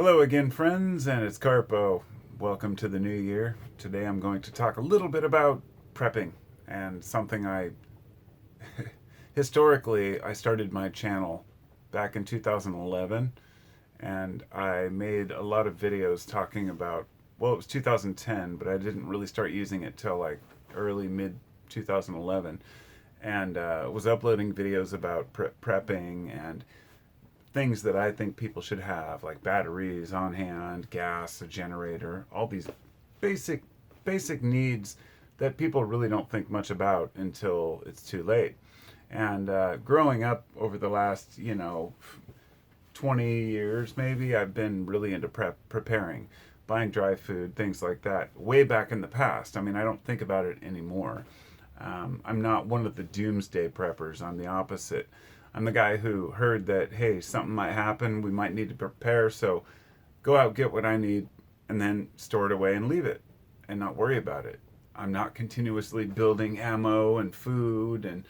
Hello again, friends, and it's Carpo. Welcome to the new year. Today I'm going to talk a little bit about prepping and something historically, I started my channel back in 2011, and I made a lot of videos talking about, well, it was 2010, but I didn't really start using it till like early mid 2011, and was uploading videos about prepping and things that I think people should have, like batteries on hand, gas, a generator, all these basic basic needs that people really don't think much about until it's too late. And growing up over the last, 20 years maybe, I've been really into preparing, buying dry food, things like that, way back in the past. I mean, I don't think about it anymore. I'm not one of the Doomsday Preppers. I'm the opposite. I'm the guy who heard that, hey, something might happen, we might need to prepare, so go out, get what I need, and then store it away and leave it and not worry about it. I'm not continuously building ammo and food and,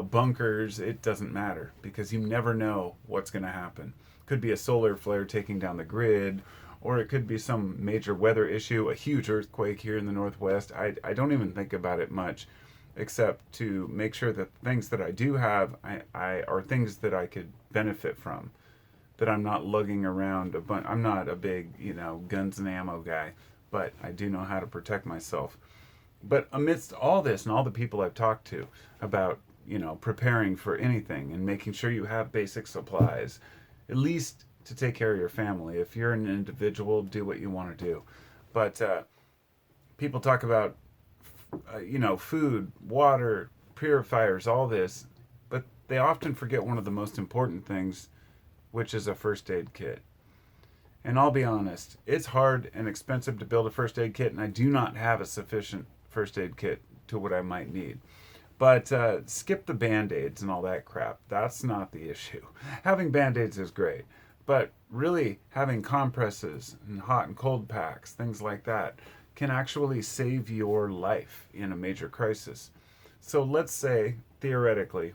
bunkers. It doesn't matter because you never know what's going to happen. Could be a solar flare taking down the grid, or it could be some major weather issue, a huge earthquake here in the Northwest. I don't even think about it much, except to make sure that things that I do have I are things that I could benefit from, that I'm not lugging around a bunch. I'm not a big, guns and ammo guy, but I do know how to protect myself. But amidst all this and all the people I've talked to about, preparing for anything and making sure you have basic supplies, at least to take care of your family. If you're an individual, do what you want to do. But people talk about food, water, purifiers, all this, but they often forget one of the most important things, which is a first aid kit. And I'll be honest, it's hard and expensive to build a first aid kit, and I do not have a sufficient first aid kit to what I might need. But skip the Band-Aids and all that crap. That's not the issue. Having Band-Aids is great, but really having compresses and hot and cold packs, things like that, can actually save your life in a major crisis. So let's say, theoretically,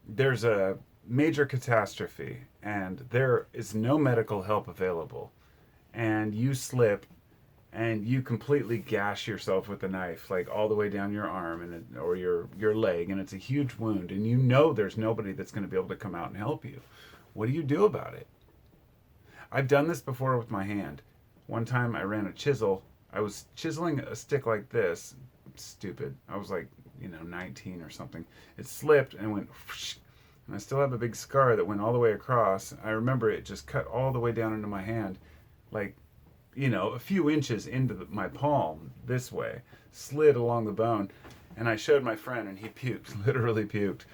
there's a major catastrophe and there is no medical help available, and you slip and you completely gash yourself with a knife, like all the way down your arm or your leg, and it's a huge wound, and there's nobody that's going to be able to come out and help you. What do you do about it? I've done this before with my hand. One time I ran a chisel. I was chiseling a stick like this. Stupid. I was like, 19 or something. It slipped and went whoosh, and I still have a big scar that went all the way across. I remember it just cut all the way down into my hand, like, a few inches into my palm this way, slid along the bone. And I showed my friend and he puked, literally puked.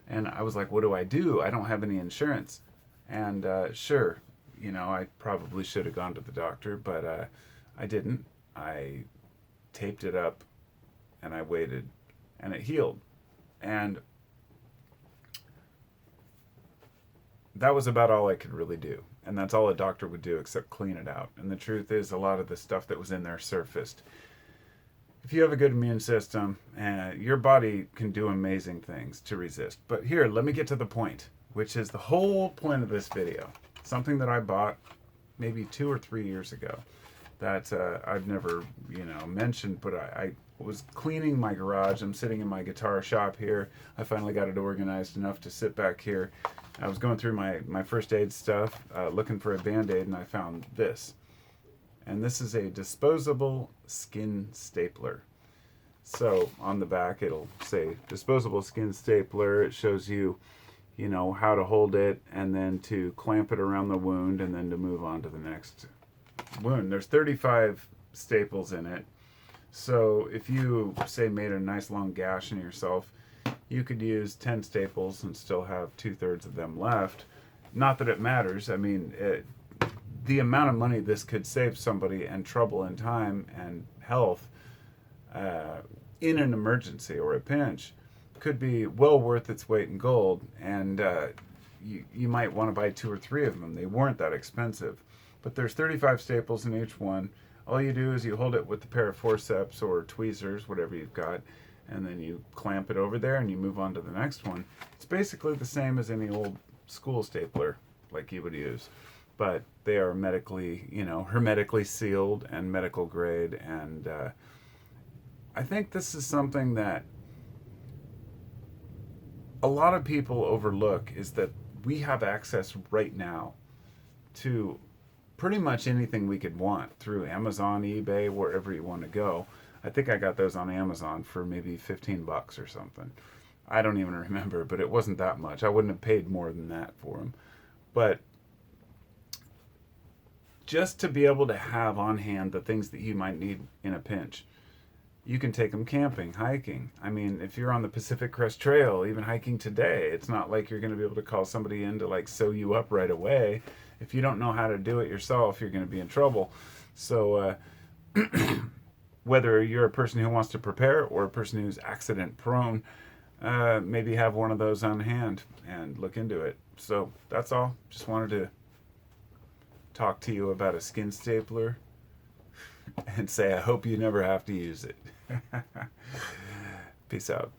And I was like, what do? I don't have any insurance. And sure, I probably should have gone to the doctor, but I didn't. I taped it up and I waited, and it healed. And that was about all I could really do. And that's all a doctor would do except clean it out. And the truth is, a lot of the stuff that was in there surfaced. If you have a good immune system, your body can do amazing things to resist. But here, let me get to the point, which is the whole point of this video. Something that I bought maybe 2 or 3 years ago that I've never, mentioned, but I was cleaning my garage. I'm sitting in my guitar shop here. I finally got it organized enough to sit back here. I was going through my first aid stuff, looking for a Band-Aid, and I found this. And this is a disposable skin stapler. So on the back, it'll say disposable skin stapler. It shows you, how to hold it, and then to clamp it around the wound, and then to move on to the next wound. There's 35 staples in it. So if you, say, made a nice long gash in yourself, you could use 10 staples and still have 2/3 of them left. Not that it matters. I mean, the amount of money this could save somebody, and trouble and time and health in an emergency or a pinch, could be well worth its weight in gold. And you might want to buy 2 or 3 of them. They weren't that expensive. But there's 35 staples in each one. All you do is you hold it with a pair of forceps or tweezers, whatever you've got, and then you clamp it over there and you move on to the next one. It's basically the same as any old school stapler. like you would use, but they are medically, hermetically sealed and medical grade. And I think this is something that a lot of people overlook, is that we have access right now to pretty much anything we could want through Amazon, eBay, wherever you want to go. I think I got those on Amazon for maybe $15 or something. I don't even remember, but it wasn't that much. I wouldn't have paid more than that for them. But just to be able to have on hand the things that you might need in a pinch. You can take them camping, hiking. I mean, if you're on the Pacific Crest Trail, even hiking today, it's not like you're going to be able to call somebody in to like sew you up right away. If you don't know how to do it yourself, you're going to be in trouble. So whether you're a person who wants to prepare or a person who's accident prone, maybe have one of those on hand and look into it. So that's all. Just wanted to talk to you about a skin stapler and say I hope you never have to use it. Peace out.